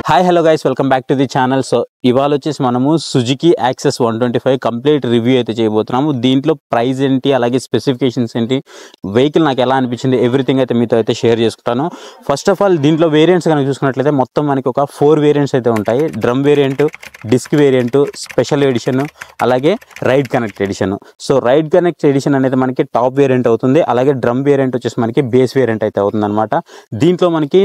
Hi hello guys, welcome back to the channel. So ఇవాళ వచ్చేసి మనము సుజుకి యాక్సెస్ 125 కంప్లీట్ రివ్యూ అయితే చేయబోతున్నాము. దీంట్లో ప్రైస్ ఏంటి, అలాగే స్పెసిఫికేషన్స్ ఏంటి, వెహికల్ నాకు ఎలా అనిపించింది, ఎవ్రీథింగ్ అయితే మీతో అయితే షేర్ చేసుకుంటాను. ఫస్ట్ ఆఫ్ ఆల్ దీంట్లో వేరియంట్స్ కనుక చూసుకున్నట్లయితే మొత్తం మనకి ఒక 4 వేరియంట్స్ అయితే ఉంటాయి. Drum variant, disc variant, special edition, అలాగే ride connect edition. So ride connect edition అనేది మనకి టాప్ వేరియంట్ అవుతుంది. అలాగే డ్రమ్ వేరియంట్ వచ్చేసి మనకి బేస్ వేరియంట్ అయితే అవుతుంది అనమాట. దీంట్లో మనకి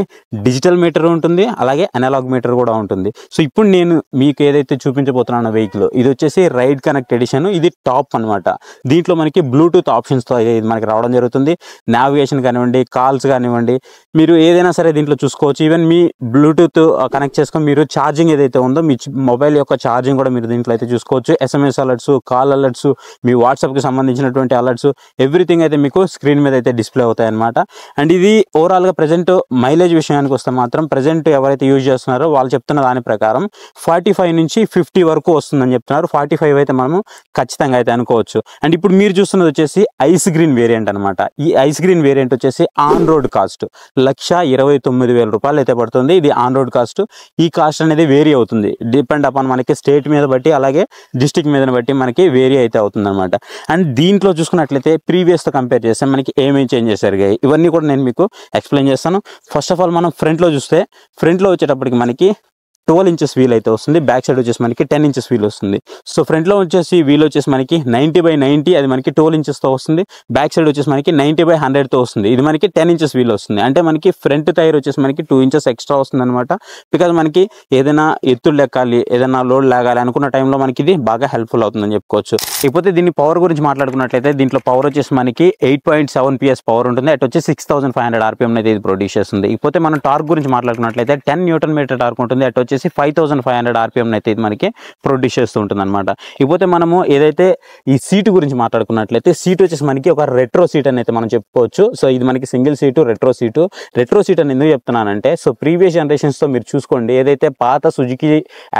డిజిటల్ మీటర్ ఉంటుంది, అలాగే అనలాగ్ మీటర్ కూడా ఉంటుంది. సో ఇప్పుడు నేను మీకు ఏదైతే చూపించబోతున్నాను వెహికల్, ఇది వచ్చేసి రైడ్ కనెక్ట్ ఎడిషన్. ఇది టాప్ అనమాట. దీంట్లో మనకి బ్లూటూత్ ఆప్షన్స్తో ఇది మనకి రావడం జరుగుతుంది. నావిగేషన్ కానివ్వండి, కాల్స్ కానివ్వండి, మీరు ఏదైనా సరే దీంట్లో చూసుకోవచ్చు. ఈవెన్ మీ బ్లూటూత్ కనెక్ట్ చేసుకొని మీరు ఛార్జింగ్ ఏదైతే ఉందో మీ మొబైల్ యొక్క ఛార్జింగ్ కూడా మీరు దీంట్లో అయితే చూసుకోవచ్చు. SMS అలర్ట్స్, కాల్ అలర్ట్స్, మీ వాట్సాప్కి సంబంధించినటువంటి అలర్ట్స్, ఎవ్రీథింగ్ అయితే మీకు స్క్రీన్ మీద అయితే డిస్ప్లే అవుతాయి అనమాట. అండ్ ఇది ఓవరాల్గా ప్రజెంట్ మైలేజ్ విషయానికి వస్తే మాత్రం ప్రజెంట్ ఎవరైతే యూజ్ చేస్తున్నారో వాళ్ళు చెప్తున్న దాని ప్రకారం 45 నుంచి 50 వరకు వస్తుందని చెప్తున్నారు. 45 అయితే మనము ఖచ్చితంగా అయితే అనుకోవచ్చు. అండ్ ఇప్పుడు మీరు చూస్తున్నది వచ్చేసి ఐస్ గ్రీన్ వేరియంట్ అనమాట. ఈ ఐస్ గ్రీన్ వేరియంట్ వచ్చేసి ఆన్ రోడ్ కాస్ట్ 1,29,000 రూపాయలు అయితే పడుతుంది. ఇది ఆన్ రోడ్ కాస్ట్. ఈ కాస్ట్ అనేది వేరీ అవుతుంది, డిపెండ్ అపాన్ మనకి స్టేట్ మీద బట్టి, అలాగే డిస్టిక్ మీద బట్టి మనకి వేరీ అయితే అవుతుంది అనమాట. అండ్ దీంట్లో చూసుకున్నట్లయితే ప్రీవియస్తో కంపేర్ చేస్తే మనకి ఏమేమి చేంజెస్ జరిగాయి ఇవన్నీ కూడా నేను మీకు ఎక్స్ప్లెయిన్ చేస్తాను. ఫస్ట్ ఆఫ్ ఆల్ మనం ఫ్రంట్లో చూస్తే, ఫ్రంట్లో వచ్చేటప్పటికి మనకి 12 ఇంచెస్ వీల్ అయితే వస్తుంది. బ్యాక్ సైడ్ వచ్చేసి మనకి 10 ఇంచెస్ వీల్ వస్తుంది. సో ఫ్రంట్లో వచ్చేసి వీల్ వచ్చేసి మనకి 90/90, అది మనకి 12 ఇంచెస్తో వస్తుంది. బ్యాక్ సైడ్ వచ్చేసి మనకి 90/100తో వస్తుంది. ఇది మనకి 10 ఇంచెస్ వీల్ వస్తుంది. అంటే మనకి ఫ్రంట్ టైర్ వచ్చేసి మనకి 2 ఇంచెస్ ఎక్స్ట్రా వస్తుంది అనమాట. బికాజ్ మనకి ఏదైనా ఎత్తులు లెక్కాలి, ఏదైనా లోడ్ లాగాలి అనుకున్న టైంలో మనకి ఇది బాగా హెల్ప్ఫుల్ అవుతుందని చెప్పుకోవచ్చు. ఇకపోతే దీని పవర్ గురించి మాట్లాడుకున్నట్లయితే దీంట్లో పవర్ వచ్చేసి మనకి 8.7 PS పవర్ ఉంటుంది. అటు వచ్చి 6,500 RPM అయితే ఇది ప్రొడ్యూస్ చేస్తుంది. ఇకపోతే మనం టార్క్ గురించి మాట్లాడుకున్నట్లయితే 10 Nm టార్క్ ఉంటుంది. అటు వచ్చేసి 5,500 RPM అయితే ఇది మనకి ప్రొడ్యూస్ చేస్తూ ఉంటుంది అనమాట. ఇకపోతే మనము ఏదైతే ఈ సీటు గురించి మాట్లాడుకున్నట్లయితే సీట్ వచ్చేసి మనకి ఒక రెట్రో సీట్ అని అయితే మనం చెప్పుకోవచ్చు. సో ఇది మనకి single seat, retro seat. Retro seat అని ఎందుకు చెప్తున్నానంటే, సో ప్రీవియస్ జనరేషన్స్తో మీరు చూసుకోండి, ఏదైతే పాత సుజుకి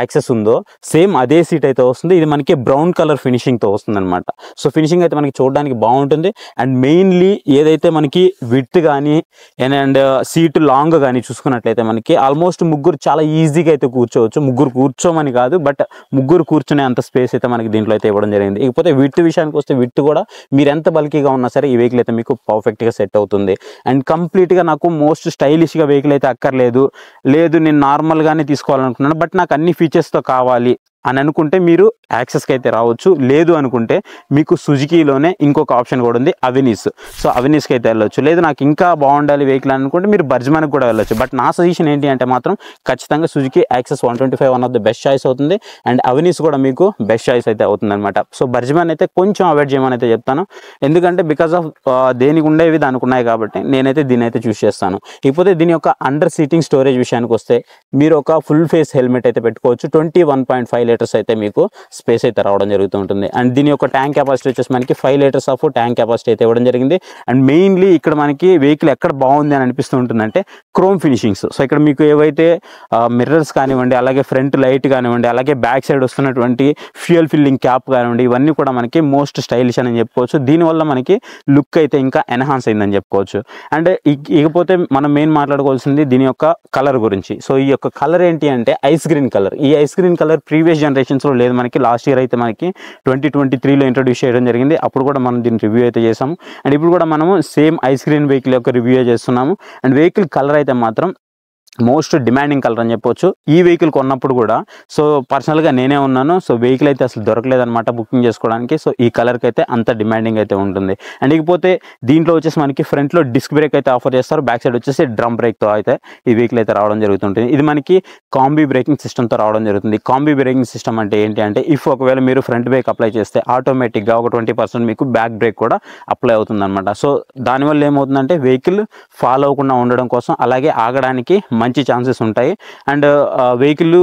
యాక్సెస్ ఉందో సేమ్ అదే సీట్ అయితే వస్తుంది. ఇది మనకి బ్రౌన్ కలర్ ఫినిషింగ్తో వస్తుంది అనమాట. సో ఫినిషింగ్ అయితే మనకి చూడడానికి బాగుంటుంది. అండ్ మెయిన్లీ ఏదైతే మనకి విడ్త్ కానీ అండ్ సీటు లాంగ్ కానీ చూసుకున్నట్లయితే మనకి ఆల్మోస్ట్ ముగ్గురు చాలా ఈజీగా అయితే కూర్చోవచ్చు. ముగ్గురు కూర్చోమని కాదు, బట్ ముగ్గురు కూర్చునే అంత స్పేస్ అయితే మనకి దీంట్లో అయితే ఇవ్వడం జరిగింది. ఇకపోతే విడ్త్ విషయానికి వస్తే విడ్త్ కూడా మీరు ఎంత బల్కీగా ఉన్నా సరే ఈ వెహికల్ అయితే మీకు పర్ఫెక్ట్గా సెట్ అవుతుంది. అండ్ కంప్లీట్గా నాకు మోస్ట్ స్టైలిష్గా వెహికల్ అయితే అక్కర్లేదు, లేదు నేను నార్మల్గానే తీసుకోవాలనుకున్నాను బట్ నాకు అన్ని ఫీచర్స్తో కావాలి అని అనుకుంటే మీరు యాక్సెస్కి అయితే రావచ్చు. లేదు అనుకుంటే మీకు సుజుకీలోనే ఇంకొక ఆప్షన్ కూడా ఉంది, అవెనీస్. సో అవెనీస్కి అయితే వెళ్ళొచ్చు. లేదు నాకు ఇంకా బాగుండాలి వెహికల్ అనుకుంటే మీరు బర్జ్మాన్కి కూడా వెళ్ళొచ్చు. బట్ నా సజెషన్ ఏంటి అంటే మాత్రం ఖచ్చితంగా Suzuki Access 125 one of the best choice అవుతుంది. అండ్ అవెనీస్ కూడా మీకు బెస్ట్ చాయిస్ అయితే అవుతుంది అనమాట. సో బర్జ్మాన్ అయితే కొంచెం అవాయిడ్ చేయమని అయితే చెప్తాను, ఎందుకంటే బికాస్ ఆఫ్ దేనికి ఉండేవి దానికి ఉన్నాయి కాబట్టి నేనైతే దీని అయితే చూస్ చేస్తాను. ఇకపోతే దీని యొక్క అండర్ సీటింగ్ స్టోరేజ్ విషయానికి వస్తే మీరు ఒక ఫుల్ ఫేస్ హెల్మెట్ అయితే పెట్టుకోవచ్చు. 21.5 లీటర్స్ అయితే మీకు స్పేస్ అయితే రావడం జరుగుతూ ఉంటుంది. అండ్ దీని యొక్క ట్యాంక్ కెపాసిటీ వచ్చేసి మనకి 5 లీటర్స్ ఆఫ్ ట్యాంక్ కెపాసిటీ అయితే ఇవ్వడం జరిగింది. అండ్ మెయిన్లీ ఇక్కడ మనకి వెహికల్ ఎక్కడ బాగుంది అని అనిపిస్తూ ఉంటుందంటే క్రోమ్ ఫినిషింగ్స్. సో ఇక్కడ మీకు ఏవైతే మిర్రర్స్ కానివ్వండి, అలాగే ఫ్రంట్ లైట్ కానివ్వండి, అలాగే బ్యాక్ సైడ్ వస్తున్నటువంటి ఫ్యూయల్ ఫిల్లింగ్ క్యాప్ కానివ్వండి, ఇవన్నీ కూడా మనకి మోస్ట్ స్టైలిష్ అని చెప్పుకోవచ్చు. దీనివల్ల మనకి లుక్ అయితే ఇంకా ఎన్హాన్స్ అయిందని చెప్పుకోవచ్చు. అండ్ ఇకపోతే మనం మెయిన్ మాట్లాడుకోవాల్సింది దీని యొక్క కలర్ గురించి. సో ఈ యొక్క కలర్ ఏంటి అంటే ఐస్ గ్రీన్ కలర్. ఈ ఐస్ గ్రీన్ కలర్ ప్రీవియస్ జనరేషన్స్లో లేదు, మనకి లాస్ట్ ఇయర్ అయితే మనకి 2023లో ఇంట్రొడ్యూస్ చేయడం జరిగింది. అప్పుడు కూడా మనం దీని రివ్యూ అయితే చేసాము. అండ్ ఇప్పుడు కూడా మనము సేమ్ ఐస్ గ్రీన్ వెహికల్ యొక్క రివ్యూ చేస్తున్నాము. అండ్ వెహికల్ కలర్ అయితే మాత్రం మోస్ట్ డిమాండింగ్ కలర్ అని చెప్పొచ్చు. ఈ వెహికల్ కొన్నప్పుడు కూడా సో పర్సనల్గా నేనే ఉన్నాను. సో వెహికల్ అయితే అసలు దొరకలేదన్నమాట బుకింగ్ చేసుకోవడానికి. సో ఈ కలర్కి అయితే అంత డిమాండింగ్ అయితే ఉంటుంది. అండ్ ఇకపోతే దీంట్లో వచ్చేసి మనకి ఫ్రంట్లో డిస్క్ బ్రేక్ అయితే ఆఫర్ చేస్తారు. బ్యాక్ సైడ్ వచ్చేసి డ్రమ్ బ్రేక్తో అయితే ఈ వెహికల్ అయితే రావడం జరుగుతుంటుంది. ఇది మనకి కాంబీ బ్రేకింగ్ సిస్టమ్తో రావడం జరుగుతుంది. కాంబీ బ్రేకింగ్ సిస్టమ్ అంటే ఏంటి అంటే, ఇఫ్ ఒకవేళ మీరు ఫ్రంట్ బ్రేక్ అప్లై చేస్తే ఆటోమేటిక్గా ఒక 20% మీకు బ్యాక్ బ్రేక్ కూడా అప్లై అవుతుంది అనమాట. సో దానివల్ల ఏమవుతుందంటే వెహికల్ ఫాలో అవ్వకుండా ఉండడం కోసం, అలాగే ఆగడానికి మంచి ఛాన్సెస్ ఉంటాయి. అండ్ వెహికల్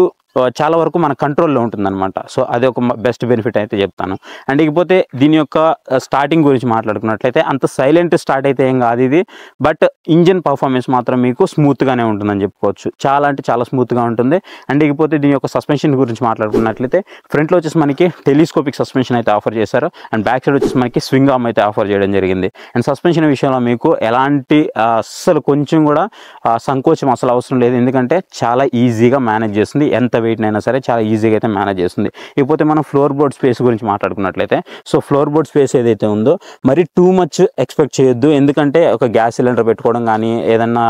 చాలా వరకు మన కంట్రోల్లో ఉంటుందన్నమాట. సో అది ఒక బెస్ట్ బెనిఫిట్ అయితే చెప్తాను. అండ్ ఇకపోతే దీని యొక్క స్టార్టింగ్ గురించి మాట్లాడుకున్నట్లయితే అంత సైలెంట్ స్టార్ట్ అయితే ఏం కాదు ఇది, బట్ ఇంజిన్ పర్ఫార్మెన్స్ మాత్రం మీకు స్మూత్గానే ఉంటుందని చెప్పుకోవచ్చు. చాలా అంటే చాలా స్మూత్గా ఉంటుంది. అండ్ ఇకపోతే దీని యొక్క సస్పెన్షన్ గురించి మాట్లాడుకున్నట్లయితే ఫ్రంట్లో వచ్చేసి మనకి టెలిస్కోపిక్ సస్పెన్షన్ అయితే ఆఫర్ చేశారు. అండ్ బ్యాక్ సైడ్ వచ్చేసి మనకి స్వింగ్ ఆర్మ్ అయితే ఆఫర్ చేయడం జరిగింది. అండ్ సస్పెన్షన్ విషయంలో మీకు ఎలాంటి అస్సలు కొంచెం కూడా సంకోచం అసలు అవసరం లేదు, ఎందుకంటే చాలా ఈజీగా మేనేజ్ చేస్తుంది. ఎంత వెయిట్ అయినా సరే చాలా ఈజీగా అయితే మేనేజ్ చేస్తుంది. ఇకపోతే మనం ఫ్లోర్ బోర్డ్ స్పేస్ గురించి మాట్లాడుకున్నట్లయితే, సో ఫ్లోర్ బోర్డ్ స్పేస్ ఏదైతే ఉందో మరి టూ మచ్ ఎక్స్పెక్ట్ చేయొద్దు. ఎందుకంటే ఒక గ్యాస్ సిలిండర్ పెట్టుకోవడం కానీ ఏదన్నా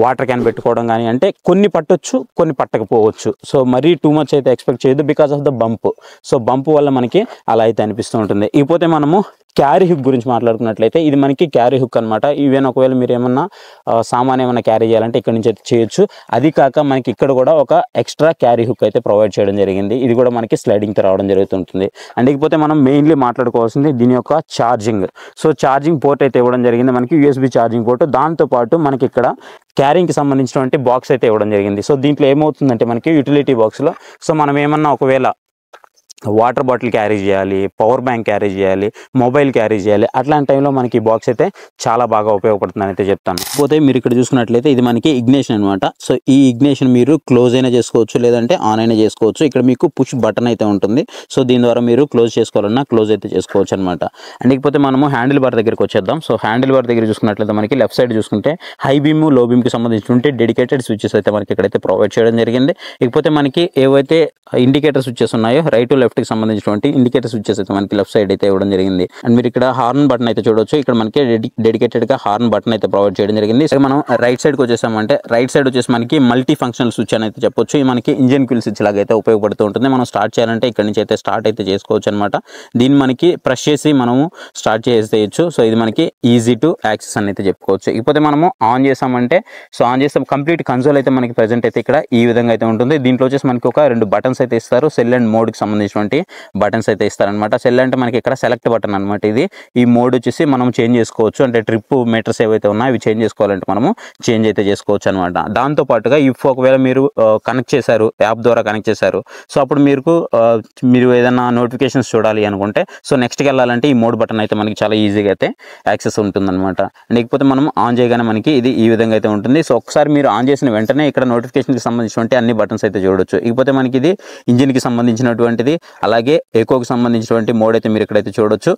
వాటర్ క్యాన్ పెట్టుకోవడం కానీ అంటే కొన్ని పట్టొచ్చు కొన్ని పట్టకపోవచ్చు. సో మరీ టూ మచ్ అయితే ఎక్స్పెక్ట్ చేయొద్దు because of the bump. So bump వల్ల మనకి అలా అయితే అనిపిస్తూ ఉంటుంది. ఇకపోతే మనము క్యారీ హుక్ గురించి మాట్లాడుకున్నట్లయితే ఇది మనకి క్యారీ హుక్ అనమాట. ఈవెన్ ఒకవేళ మీరు ఏమన్నా సామాన్ ఏమైనా క్యారీ చేయాలంటే ఇక్కడ నుంచి అయితే చేయొచ్చు. అది కాక మనకి ఇక్కడ కూడా ఒక ఎక్స్ట్రా క్యారీ హుక్ అయితే ప్రొవైడ్ చేయడం జరిగింది. ఇది కూడా మనకి స్లైడింగ్తో రావడం జరుగుతుంటుంది. అండ్ ఇకపోతే మనం మెయిన్లీ మాట్లాడుకోవాల్సింది దీని యొక్క ఛార్జింగ్. సో ఛార్జింగ్ పోర్ట్ అయితే ఇవ్వడం జరిగింది మనకి, USB ఛార్జింగ్ పోర్ట్. దాంతోపాటు మనకి ఇక్కడ క్యారింగ్కి సంబంధించినటువంటి బాక్స్ అయితే ఇవ్వడం జరిగింది. సో దీంట్లో ఏమవుతుందంటే మనకి యూటిలిటీ బాక్స్లో సో మనం ఏమన్నా ఒకవేళ వాటర్ బాటిల్ క్యారీ చేయాలి, పవర్ బ్యాంక్ క్యారీ చేయాలి, మొబైల్ క్యారీ చేయాలి, అట్లాంటి టైంలో మనకి ఈ బాక్స్ అయితే చాలా బాగా ఉపయోగపడుతుందని అయితే చెప్తాను. పోతే మీరు ఇక్కడ చూసుకున్నట్లయితే ఇది మనకి ఇగ్నిషన్ అనమాట. సో ఈ ఇగ్నిషన్ మీరు క్లోజ్ అయినా చేసుకోవచ్చు లేదంటే ఆన్ అయినా చేసుకోవచ్చు. ఇక్కడ మీకు పుష్ బటన్ అయితే ఉంటుంది. సో దీని ద్వారా మీరు క్లోజ్ చేసుకోవాలన్నా క్లోజ్ అయితే చేసుకోవచ్చు అనమాట. అండ్ ఇకపోతే మనము హ్యాండిల్ బార్ దగ్గరికి వచ్చేద్దాం. సో హ్యాండిల్ బార్ దగ్గర చూసుకున్నట్లయితే మనకి లెఫ్ట్ సైడ్ చూసుకుంటే హై బీమ్ లో బీమ్కి సంబంధించి డెడికేటెడ్ స్విచెస్ అయితే మనకి ఇక్కడైతే ప్రొవైడ్ చేయడం జరిగింది. ఇకపోతే మనకి ఏవైతే ఇండికేటర్ స్విచెస్ ఉన్నాయో రైట్ లెఫ్ట్ కి సంబంధించినటువంటి ఇండికేటర్ స్విచెస్ అయితే మనకి లెఫ్ట్ సైడ్ అయితే ఇవ్వడం జరిగింది. అండ్ మీరు ఇక్కడ హార్న్ బటన్ అయితే చూడొచ్చు. ఇక్కడ మనకి డెడికేటెడ్ గా హార్న్ బటన్ అయితే ప్రొవైడ్ చేయడం జరిగింది. సో మనం రైట్ సైడ్ కి వచ్చేసామంటే రైట్ సైడ్ వచ్చేసి మనకి మల్టీ ఫంక్షనల్ స్విచ్ అని అయితే చెప్పొచ్చు. ఇది మనకి ఇంజిన్ క్విల్ స్విచ్ లాగా అయితే ఉపయోగపడుతూ ఉంటుంది. మనం స్టార్ట్ చేయాలంటే ఇక్కడ నుంచి అయితే స్టార్ట్ అయితే చేసుకోవచ్చు అనమాట. దీన్ని మనకి ప్రెస్ చేసి మనము స్టార్ట్ చేసేయచ్చు. సో ఇది మనకి ఈజీ టు యాక్సెస్ అని అయితే చెప్పుకోవచ్చు. ఇకపోతే మనము ఆన్ చేసామంటే సో ఆన్ చేస్తాం కంప్లీట్ కన్సోల్ అయితే మనకి ప్రెజెంట్ అయితే ఇక్కడ ఈ విధంగా అయితే ఉంటుంది. దీంట్లో వచ్చేసి మనకి ఒక 2 బటన్స్ అయితే ఇస్తారు. సెల్ అండ్ మోడ్ కి సంబంధించినటువంటి బటన్స్ అయితే ఇస్తారనమాట. సెల్ అంటే మనకి ఇక్కడ సెలెక్ట్ బటన్ అనమాట. ఇది ఈ మోడ్ వచ్చేసి మనం చేంజ్ చేసుకోవచ్చు. అంటే ట్రిప్ మీటర్స్ ఏవైతే ఉన్నాయో అవి చేంజ్ చేసుకోవాలంటే మనము చేంజ్ అయితే చేసుకోవచ్చు అనమాట. దాంతో పాటుగా ఇఫ్ ఒకవేళ మీరు కనెక్ట్ చేశారు, యాప్ ద్వారా కనెక్ట్ చేశారు, సో అప్పుడు మీరు ఏదైనా నోటిఫికేషన్స్ చూడాలి అనుకుంటే సో నెక్స్ట్కి వెళ్ళాలంటే ఈ మోడ్ బటన్ అయితే మనకి చాలా ఈజీగా అయితే యాక్సెస్ ఉంటుందన్నమాట. లేకపోతే మనం ఆన్ చేయగానే మనకి ఇది ఈ విధంగా అయితే ఉంటుంది. సో ఒకసారి మీరు ఆన్ చేసిన వెంటనే ఇక్కడ నోటిఫికేషన్కి సంబంధించినటువంటి అన్ని బటన్స్ అయితే చూడొచ్చు. ఇకపోతే మనకి ఇది ఇంజిన్కి సంబంధించినటువంటిది, అలాగే ఎకోకి సంబంధించినటువంటి మోడ్ అయితే మీరు ఇక్కడైతే చూడొచ్చు.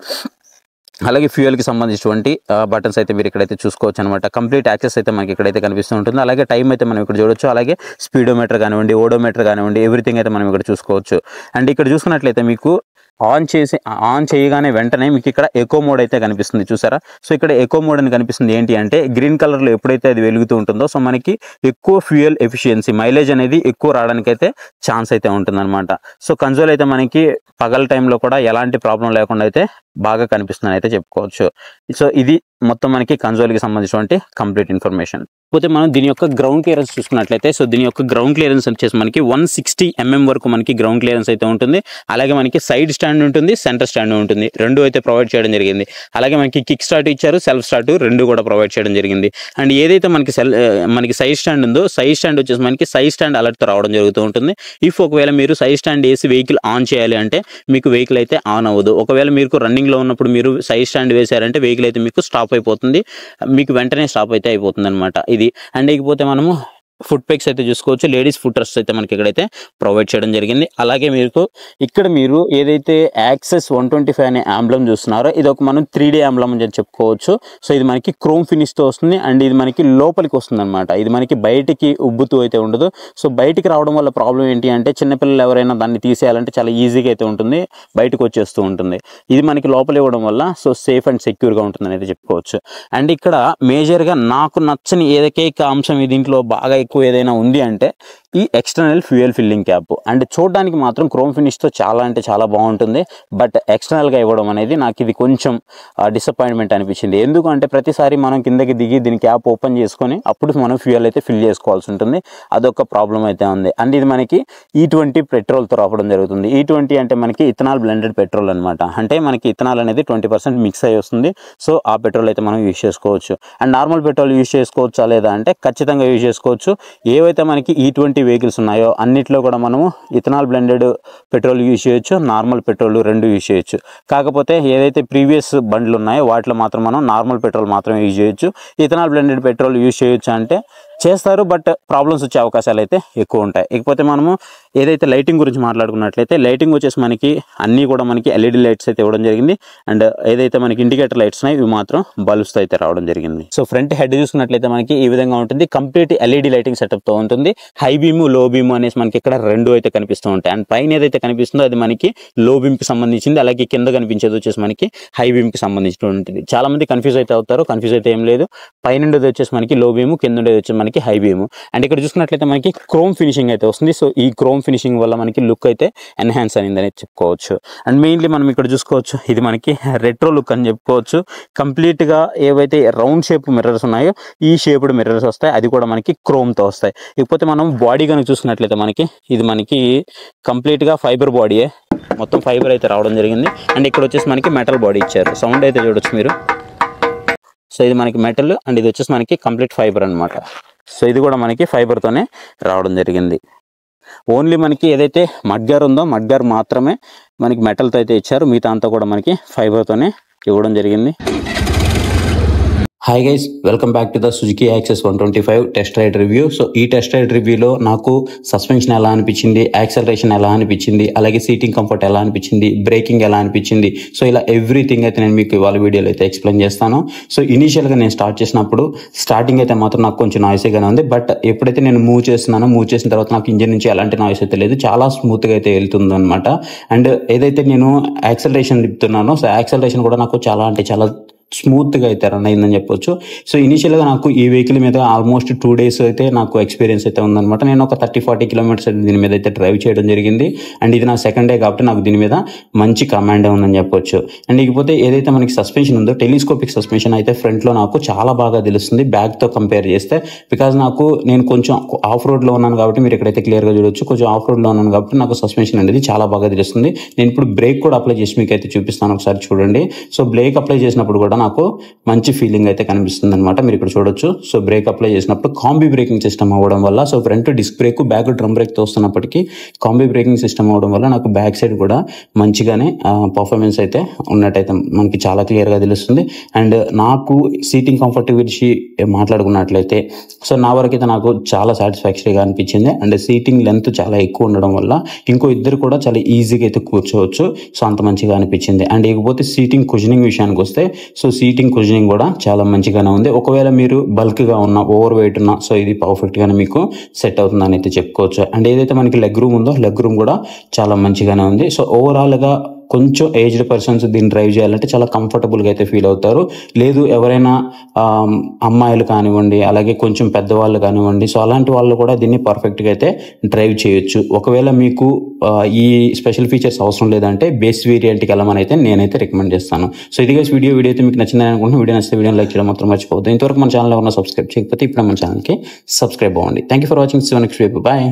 అలాగే ఫ్యూయల్కి సంబంధించినటువంటి బటన్స్ అయితే మీరు ఇక్కడైతే చూసుకోవచ్చు అనమాట. కంప్లీట్ యాక్సెస్ అయితే మనకి ఇక్కడైతే కనిపిస్తూ ఉంటుంది. అలాగే టైం అయితే మనం ఇక్కడ చూడొచ్చు. అలాగే స్పీడోమీటర్ కానివ్వండి, ఓడోమీటర్ కానివ్వండి, ఎవ్రీథింగ్ అయితే మనం ఇక్కడ చూసుకోవచ్చు. అండ్ ఇక్కడ చూసుకున్నట్లయితే మీకు ఆన్ చేయగానే వెంటనే మీకు ఇక్కడ ఎకో మోడ్ అయితే కనిపిస్తుంది, చూసారా? సో ఇక్కడ ఎకో మోడ్ అని కనిపిస్తుంది. ఏంటి అంటే గ్రీన్ కలర్లో ఎప్పుడైతే అది వెలుగుతూ ఉంటుందో సో మనకి ఎక్కువ ఫ్యూయల్ ఎఫిషియన్సీ మైలేజ్ అనేది ఎక్కువ రావడానికి అయితే ఛాన్స్ అయితే ఉంటుందన్నమాట. సో కన్సోల్ అయితే మనకి పగల టైంలో కూడా ఎలాంటి ప్రాబ్లం లేకుండా అయితే బాగా కనిపిస్తుందని అయితే చెప్పుకోవచ్చు. సో ఇది మొత్తం మనకి కన్సోల్కి సంబంధించినటువంటి కంప్లీట్ ఇన్ఫర్మేషన్. పోతే మనం దీని యొక్క గ్రౌండ్ క్లియరెన్స్ చూసుకున్నట్లయితే సో దీని యొక్క గ్రౌండ్ క్లియరెన్స్ వచ్చేసి మనకి 160 mm వరకు మనకి గ్రౌండ్ క్లియరెన్స్ అయితే ఉంటుంది. అలాగే మనకి సైడ్ స్టాండ్ ఉంటుంది, సెంటర్ స్టాండ్ ఉంటుంది, రెండు అయితే ప్రొవైడ్ చేయడం జరిగింది. అలాగే మనకి కిక్ స్టార్ట్ ఇచ్చారు, సెల్ఫ్ స్టార్ట్ రెండు కూడా ప్రొవైడ్ చేయడం జరిగింది. అండ్ ఏదైతే మనకి సైడ్ స్టాండ్ ఉందో సైడ్ స్టాండ్ వచ్చేసి మనకి సైడ్ స్టాండ్ అలర్ట్తో రావడం జరుగుతూ ఉంటుంది. ఇఫ్ ఒకవేళ మీరు సైడ్ స్టాండ్ వేసి వెహికల్ ఆన్ చేయాలి అంటే మీకు వెహికల్ అయితే ఆన్ అవ్వదు. ఒకవేళ మీకు రన్నింగ్లో ఉన్నప్పుడు మీరు సైడ్ స్టాండ్ వేసారంటే వెహికల్ అయితే మీకు స్టాప్ అయిపోతుంది, మీకు వెంటనే స్టాప్ అయితే అయిపోతుంది అనమాట ఇది. అండ్ ఇకపోతే మనము ఫుట్ పెక్స్ అయితే చూసుకోవచ్చు. లేడీస్ ఫుట్ రెస్ట్ అయితే మనకి ఇక్కడైతే ప్రొవైడ్ చేయడం జరిగింది. అలాగే మీరు ఏదైతే యాక్సెస్ 125 అనే ఆంబ్లం చూస్తున్నారో ఇది ఒక మనం 3D ఆంబ్లం అని చెప్పుకోవచ్చు. సో ఇది మనకి క్రోమ్ ఫినిష్తో వస్తుంది. అండ్ ఇది మనకి లోపలికి వస్తుంది అనమాట. ఇది మనకి బయటికి ఉబ్బుతూ అయితే ఉండదు. సో బయటికి రావడం వల్ల ప్రాబ్లం ఏంటి అంటే చిన్నపిల్లలు ఎవరైనా దాన్ని తీసేయాలంటే చాలా ఈజీగా అయితే ఉంటుంది, బయటకు వచ్చేస్తూ ఉంటుంది. ఇది మనకి లోపల ఇవ్వడం వల్ల సో సేఫ్ అండ్ సెక్యూర్గా ఉంటుందని అయితే చెప్పుకోవచ్చు. అండ్ ఇక్కడ మేజర్గా నాకు నచ్చని ఏకైక అంశం దీంట్లో బాగా ఎక్కువ ఏదైనా ఉంది అంటే ఈ external fuel filling cap. And చూడడానికి మాత్రం క్రోమ్ ఫినిష్తో చాలా అంటే చాలా బాగుంటుంది, బట్ ఎక్స్టర్నల్గా ఇవ్వడం అనేది నాకు ఇది కొంచెం డిసప్పాయింట్మెంట్ అనిపించింది. ఎందుకంటే ప్రతిసారి మనం కిందకి దిగి దీని క్యాప్ ఓపెన్ చేసుకొని అప్పుడు మనం ఫ్యూయల్ అయితే ఫిల్ చేసుకోవాల్సి ఉంటుంది. అదొక ప్రాబ్లం అయితే ఉంది. అండ్ ఇది మనకి E20 పెట్రోల్తో రావడం జరుగుతుంది. E20 అంటే మనకి ఇథనాల్ బ్లెండెడ్ పెట్రోల్ అనమాట. అంటే మనకి ఇథనాల్ అనేది 20% మిక్స్ అయ్యి వస్తుంది. సో ఆ పెట్రోల్ అయితే మనం యూజ్ చేసుకోవచ్చు. అండ్ నార్మల్ పెట్రోల్ యూజ్ చేసుకోవచ్చా లేదా అంటే ఖచ్చితంగా యూజ్ చేసుకోవచ్చు. ఏవైతే మనకి E20 వెహికల్స్ ఉన్నాయో అన్నిట్లో కూడా మనము ఇథనాల్ బ్లెండెడ్ పెట్రోల్ యూజ్ చేయొచ్చు, నార్మల్ పెట్రోల్ రెండు యూజ్ చేయొచ్చు. కాకపోతే ఏదైతే ప్రీవియస్ బండ్లు ఉన్నాయో వాటిలో మాత్రం మనం నార్మల్ పెట్రోల్ మాత్రమే యూజ్ చేయొచ్చు. ఇథనాల్ బ్లెండెడ్ పెట్రోల్ యూజ్ చేయొచ్చు అంటే చేస్తారు, బట్ ప్రాబ్లమ్స్ వచ్చే అవకాశాలు అయితే ఎక్కువ ఉంటాయి. ఇకపోతే మనము ఏదైతే లైటింగ్ గురించి మాట్లాడుకున్నట్లయితే లైటింగ్ వచ్చేసి మనకి అన్నీ కూడా మనకి ఎల్ఈడి లైట్స్ అయితే ఇవ్వడం జరిగింది. అండ్ ఏదైతే మనకి ఇండికేటర్ లైట్స్ ఉన్నాయి ఇవి మాత్రం బల్బ్స్తో అయితే రావడం జరిగింది. సో ఫ్రంట్ హెడ్ చూసుకున్నట్లయితే మనకి ఈ విధంగా ఉంటుంది. కంప్లీట్ ఎల్ఈడి లైటింగ్ సెటప్తో ఉంటుంది. హై బీమ్, లో బీమ్ అనేసి మనకి ఇక్కడ రెండు అయితే కనిపిస్తూ ఉంటాయి. అండ్ పైన ఏదైతే కనిపిస్తుందో అది మనకి లో బీమ్కి సంబంధించింది, అలాగే కింద కనిపించేది వచ్చేసి మనకి హై బీమ్కి సంబంధించి ఉంటుంది. చాలా మంది కన్ఫ్యూజ్ అయితే అవుతారు. కన్ఫ్యూజ్ అయితే ఏం లేదు. పైన ఉండేది వచ్చేసి మనకి లో బీమ్, కింద ఉండేది వచ్చేసి మనకి హై బీమ్. అండ్ ఇక్కడ చూసుకున్నట్లయితే మనకి క్రోమ్ ఫినిషింగ్ అయితే వస్తుంది. సో ఈ క్రోమ్ ఫినిషింగ్ వల్ల మనకి లుక్ అయితే ఎన్హాన్స్ అయిందని చెప్పుకోవచ్చు. అండ్ మెయిన్లీ మనం ఇక్కడ చూసుకోవచ్చు ఇది మనకి రెట్రో లుక్ అని చెప్పుకోవచ్చు. కంప్లీట్గా ఏవైతే రౌండ్ షేప్ మిర్రర్స్ ఉన్నాయో ఈ షేప్డ్ మిర్రర్స్ వస్తాయి, అది కూడా మనకి క్రోమ్తో వస్తాయి. ఇకపోతే మనం బాడీ కనుక చూసుకున్నట్లయితే మనకి ఇది మనకి కంప్లీట్గా ఫైబర్ బాడీయే, మొత్తం ఫైబర్ అయితే రావడం జరిగింది. అండ్ ఇక్కడ వచ్చేసి మనకి మెటల్ బాడీ ఇచ్చారు. సౌండ్ అయితే చూడొచ్చు మీరు. సో ఇది మనకి మెటల్ అండ్ ఇది వచ్చేసి మనకి కంప్లీట్ ఫైబర్ అనమాట. సో ఇది కూడా మనకి ఫైబర్తోనే రావడం జరిగింది. ఓన్లీ మనకి ఏదైతే మడ్గార్ ఉందో మడ్గార్ మాత్రమే మనకి మెటల్తో అయితే ఇచ్చారు, మిగతా అంతా కూడా మనకి ఫైబర్తోనే ఇవ్వడం జరిగింది. Hi guys, welcome back to the Suzuki Access 125 test ride review. So ఈ టెస్ట్ రైడ్ రివ్యూలో నాకు సస్పెన్షన్ ఎలా అనిపించింది, యాక్సలరేషన్ ఎలా అనిపించింది, అలాగే సీటింగ్ కంఫర్ట్ ఎలా అనిపించింది, బ్రేకింగ్ ఎలా అనిపించింది, సో ఇలా ఎవ్రీథింగ్ అయితే నేను మీకు ఇవాళ వీడియోలో అయితే ఎక్స్ప్లెయిన్ చేస్తాను. సో ఇనీషియల్గా నేను స్టార్ట్ చేసినప్పుడు స్టార్టింగ్ అయితే మాత్రం నాకు కొంచెం నాయిసీగానే ఉంది. బట్ ఎప్పుడైతే నేను మూవ్ చేసిన తర్వాత నాకు ఇంజిన్ నుంచి ఎలాంటి నాయిస్ అయితే లేదు, చాలా స్మూత్గా అయితే వెళ్తుంది అనమాట. అండ్ ఏదైతే నేను యాక్సలరేషన్ తిప్పుతున్నానో సో యాక్సలరేషన్ కూడా నాకు చాలా అంటే చాలా స్మూత్గా అయితే రన్ అయిందని చెప్పొచ్చు. సో ఇనిషియల్గా నాకు ఈ వెహికల్ మీద ఆల్మోస్ట్ 2 days అయితే నాకు ఎక్స్పీరియన్స్ అయితే ఉందన్నమాట. నేను ఒక 30-40 kilometers దీని మీద అయితే డ్రైవ్ చేయడం జరిగింది. అండ్ ఇది నా సెకండ్ డే కాబట్టి నాకు దీని మీద మంచి కమాండ్ ఉందని చెప్పొచ్చు. అండ్ ఇకపోతే ఏదైతే మనకి సస్పెన్షన్ ఉందో టెలిస్కోపిక్ సస్పెన్షన్ అయితే ఫ్రంట్లో నాకు చాలా బాగా తెలుస్తుంది బ్యాక్తో కంపేర్ చేస్తే. బికాజ్ నేను కొంచెం ఆఫ్ రోడ్లో ఉన్నాను కాబట్టి మీరు ఇక్కడైతే క్లియర్గా చూడొచ్చు. కొంచెం ఆఫ్ రోడ్లో ఉన్నాను కాబట్టి నాకు సస్పెన్షన్ అనేది చాలా బాగా తెలుస్తుంది. నేను ఇప్పుడు బ్రేక్ కూడా అప్లై చేసి మీకు అయితే చూపిస్తాను, ఒకసారి చూడండి. సో బ్రేక్ అప్లై చేసినప్పుడు కూడా నాకు మంచి ఫీలింగ్ అయితే కనిపిస్తుంది అనమాట. మీరు ఇక్కడ చూడొచ్చు. సో బ్రేక్ అప్లై చేసినప్పుడు కాంబీ బ్రేకింగ్ సిస్టమ్ అవ్వడం వల్ల, so front disc brake, back drum brake తోస్తున్నప్పటికీ కాంబీ బ్రేకింగ్ సిస్టమ్ అవ్వడం వల్ల నాకు బ్యాక్ సైడ్ కూడా మంచిగానే పర్ఫార్మెన్స్ అయితే ఉన్నట్టయితే మనకి చాలా క్లియర్గా తెలుస్తుంది. అండ్ నాకు సీటింగ్ కంఫర్ట్ గురించి మాట్లాడుకున్నట్లయితే సో నా వరకు అయితే నాకు చాలా సాటిస్ఫాక్షన్గా అనిపించింది. అండ్ సీటింగ్ లెంత్ చాలా ఎక్కువ ఉండడం వల్ల ఇంకో ఇద్దరు కూడా చాలా ఈజీగా అయితే కూర్చోవచ్చు. సో అంత మంచిగా అనిపించింది. అండ్ ఇకపోతే సీటింగ్ కుషనింగ్ విషయానికి వస్తే సో సీటింగ్ కుషనింగ్ కూడా చాలా మంచిగానే ఉంది. ఒకవేళ మీరు బల్క్గా ఉన్నా, ఓవర్ వెయిట్ ఉన్నా సో ఇది పర్ఫెక్ట్గానే మీకు సెట్ అవుతుందని అయితే చెప్పుకోవచ్చు. అండ్ ఏదైతే మనకి లెగ్ రూమ్ ఉందో లెగ్ రూమ్ కూడా చాలా మంచిగానే ఉంది. సో ఓవరాల్గా కొంచెం ఏజ్డ్ పర్సన్స్ దీన్ని డ్రైవ్ చేయాలంటే చాలా కంఫర్టబుల్గా అయితే ఫీల్ అవుతారు. లేదు ఎవరైనా అమ్మాయిలు కానివ్వండి, అలాగే కొంచెం పెద్దవాళ్ళు కానివ్వండి, సో అలాంటి వాళ్ళు కూడా దీన్ని పర్ఫెక్ట్గా అయితే డ్రైవ్ చేయొచ్చు. ఒకవేళ మీకు ఈ స్పెషల్ ఫీచర్స్ అవసరం లేదంటే బేస్ వేరియంట్కి వెళ్ళమని అయితే నేనైతే రికమెండ్ చేస్తాను. సో ఇది గైస్ వీడియో అయితే మీకు నచ్చిందని అనుకుంటున్నాను. వీడియో నచ్చితే వీడియో లైక్ చేయడం మాత్రం మర్చిపోవద్దు. ఇంతవరకు మన ఛానల్ ఎవరైనా సబ్స్క్రైబ్ చేయకపోతే ఇప్పుడు మన ఛానల్కి సబ్స్క్రైబ్ అవ్వండి. Thank you for watching. See you next video. Bye.